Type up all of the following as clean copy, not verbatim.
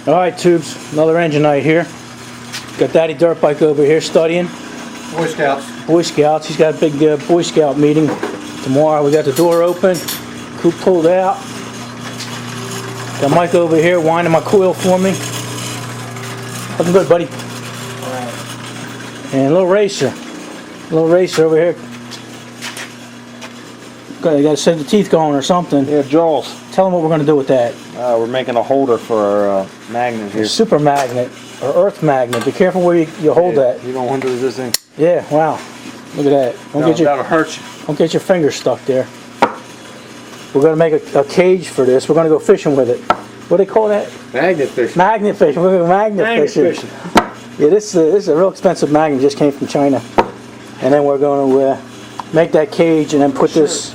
Alright, tubes, another engine night here. Got Daddy Dirt Bike over here studying. Boy Scouts. Boy Scouts. He's got a big Boy Scout meeting tomorrow. We got the door open, coupe pulled out. Got Mike over here winding my coil for me. Looking good, buddy. Alright. And Lil Racer. Lil Racer over here. You gotta set the teeth going or something. Yeah, Jaws. Tell him what we're gonna do with that. We're making a holder for our magnet here. Super magnet or earth magnet. Be careful where you hold that. You don't want to do this thing. Yeah, wow. Look at that. That'll hurt you. Don't get your finger stuck there. We're going to make a cage for this. We're going to go fishing with it. What do they call that? Magnet fishing. Magnet fishing. We're going to magnet fishing. Yeah, this is a real expensive magnet. Just came from China. And then we're going to make that cage and then put this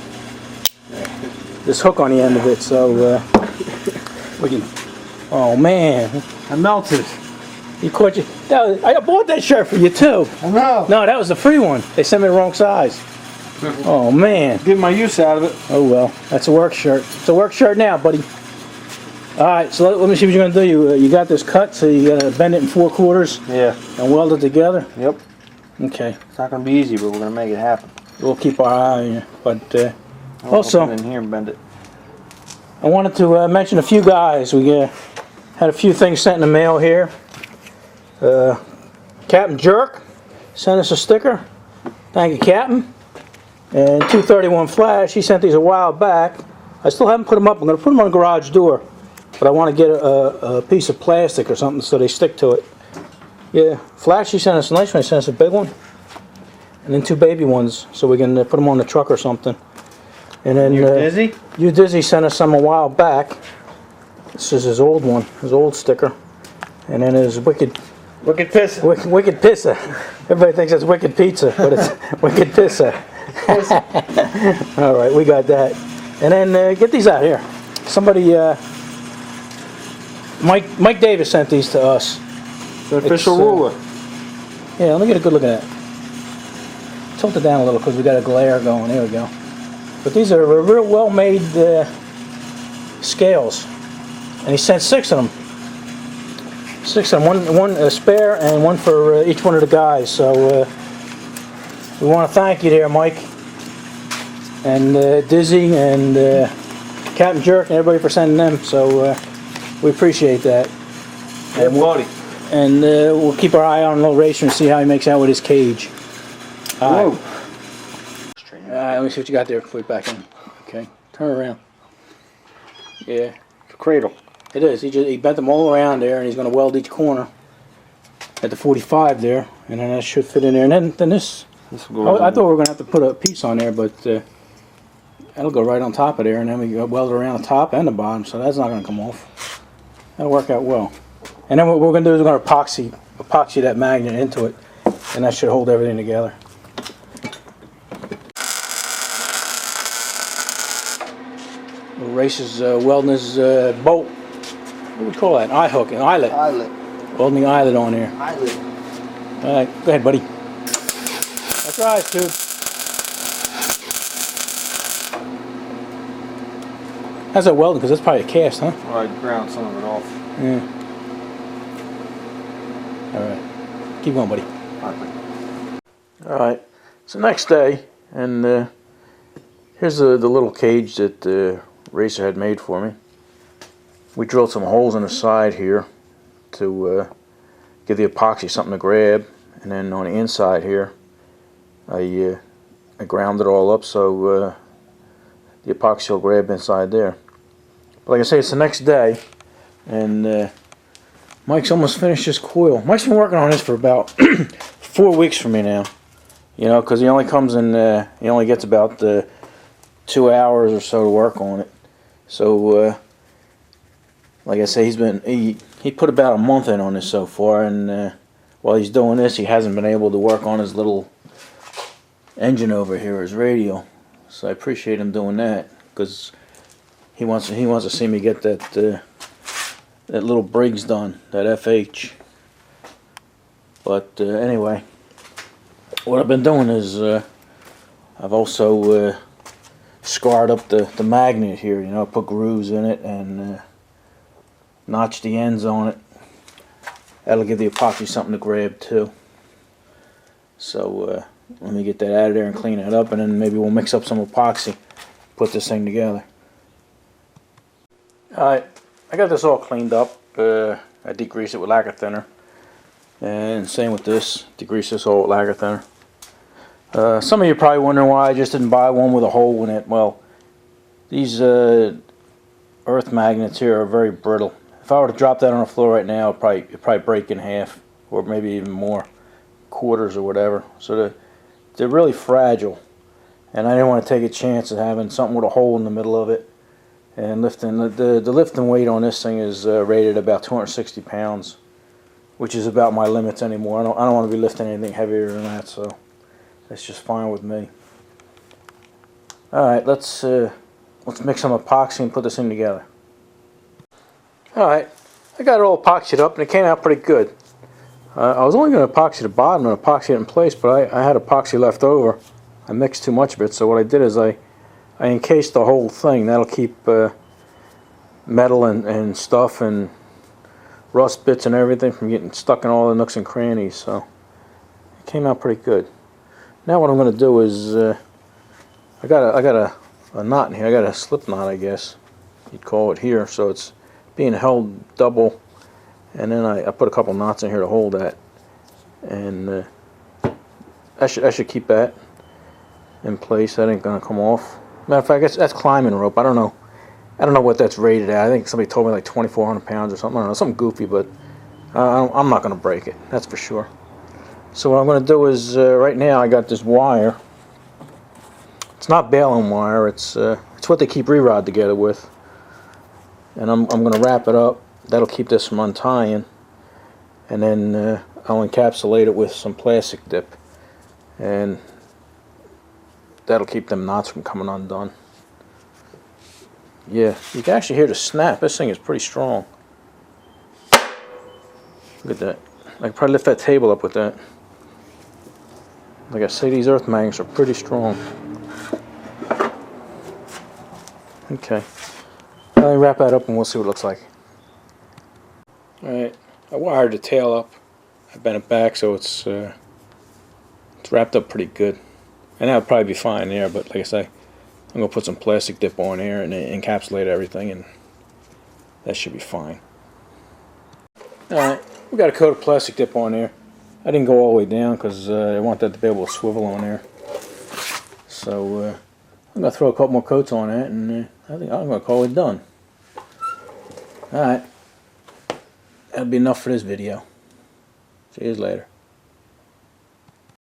hook on the end of it. So we can... Oh, man. I melted. You caught you. I bought that shirt for you too. I know. No, that was the free one. They sent me the wrong size. Oh man. Get my use out of it. Oh well, that's a work shirt. It's a work shirt now, buddy. All right, so let me see what you're gonna do. You got this cut, so you gotta bend it in 4/4. Yeah. And weld it together. Yep. Okay. It's not gonna be easy, but we're gonna make it happen. We'll keep our eye on you. But also, put it in here and bend it. I wanted to mention a few guys. We had a few things sent in the mail here. Captain Jerk sent us a sticker. Thank you, Captain. And 231 Flash, he sent these a while back. I still haven't put them up. I'm going to put them on the garage door. But I want to get a piece of plastic or something so they stick to it. Yeah, Flash, he sent us a nice one. He sent us a big one. And then 2 baby ones so we can put them on the truck or something. And then Dizzy? You Dizzy sent us some a while back. This is his old one, his old sticker. And then his Wicked Pizza. Wicked Pizza. Everybody thinks it's Wicked Pizza, but it's Wicked Pizza. All right, we got that. And then get these out here. Somebody, Mike Davis sent these to us. The official ruler. Yeah, let me get a good look at that. Tilt it down a little because we got a glare going. There we go. But these are real well-made scales. And he sent 6 of them. 6 of them, one spare and one for each one of the guys. So we want to thank you there, Mike, and Dizzy, and Captain Jerk, and everybody for sending them. So we appreciate that. Hey, buddy. And we'll keep our eye on Lil Racer and see how he makes out with his cage. Whoa. Let me see what you got there. Put it back in. Okay, turn around. Yeah. The cradle. It is. He bent them all around there, and he's going to weld each corner at the 45 there, and then that should fit in there. And then this will go I thought we were going to have to put a piece on there, but that'll go right on top of there, and then we weld it around the top and the bottom, so that's not going to come off. That'll work out well. And then what we're going to do is we're going to epoxy that magnet into it, and that should hold everything together. Racer's welding his bolt. What do we call that? Eye hook, an eyelet. Eyelet. Welding the eyelet on here. Eyelet. Alright, go ahead, buddy. That's right, tube. How's that welding? Because that's probably a cast, huh? Well, I ground some of it off. Yeah. Alright. Keep going, buddy. Alright. It's the next day, and here's the little cage that Racer had made for me. We drilled some holes in the side here to give the epoxy something to grab, and then on the inside here I ground it all up so the epoxy will grab inside there. But like I say, it's the next day, and Mike's almost finished his coil. Mike's been working on this for about 4 weeks for me now, you know, because he only comes in, he only gets about 2 hours or so to work on it. So like I say, he put about a month in on this so far, and while he's doing this, he hasn't been able to work on his little engine over here, his radial. So I appreciate him doing that, because he wants to see me get that little Briggs done, that FH. But anyway, what I've been doing is I've also scarred up the magnet here, you know, put grooves in it and notch the ends on it. That'll give the epoxy something to grab too. So let me get that out of there and clean that up, and then maybe we'll mix up some epoxy, put this thing together. Alright, I got this all cleaned up. I degreased it with lacquer thinner. And same with this, degrease this all with lacquer thinner. Some of you are probably wondering why I just didn't buy one with a hole in it. Well, these earth magnets here are very brittle. If I were to drop that on the floor right now, it'd probably break in half, or maybe even more, quarters or whatever. So they're really fragile, and I didn't want to take a chance of having something with a hole in the middle of it. And lifting the lifting weight on this thing is rated about 260 pounds, which is about my limits anymore. I don't want to be lifting anything heavier than that, so that's just fine with me. All right, let's mix some epoxy and put this thing together. All right, I got it all epoxied up, and it came out pretty good. I was only going to epoxy the bottom and epoxy it in place, but I had epoxy left over. I mixed too much of it, so what I did is I encased the whole thing. That'll keep metal and stuff and rust bits and everything from getting stuck in all the nooks and crannies. So it came out pretty good. Now what I'm going to do is I got a knot in here. I got a slip knot, I guess you'd call it here. So it's being held double, and then I put a couple knots in here to hold that, and I should keep that in place. That ain't gonna come off. Matter of fact, that's climbing rope. I don't know what that's rated at. I think somebody told me like 2,400 pounds or something. I don't know, something goofy, but I'm not gonna break it. That's for sure. So what I'm gonna do is right now I got this wire. It's not baling wire. It's what they keep re-rod together with. And I'm going to wrap it up. That'll keep this from untying, and then I'll encapsulate it with some plastic dip, and that'll keep them knots from coming undone. Yeah, you can actually hear the snap. This thing is pretty strong. Look at that. I could probably lift that table up with that. Like I say, these earth magnets are pretty strong. Okay. Let me wrap that up and we'll see what it looks like. Alright, I wired the tail up. I bent it back so it's wrapped up pretty good. And that'll probably be fine there, but like I say, I'm going to put some plastic dip on there and encapsulate everything, and that should be fine. Alright, we got a coat of plastic dip on there. I didn't go all the way down because I want that to be able to swivel on there. So I'm going to throw a couple more coats on that, and I think I'm going to call it done. Alright, that'll be enough for this video. See you later.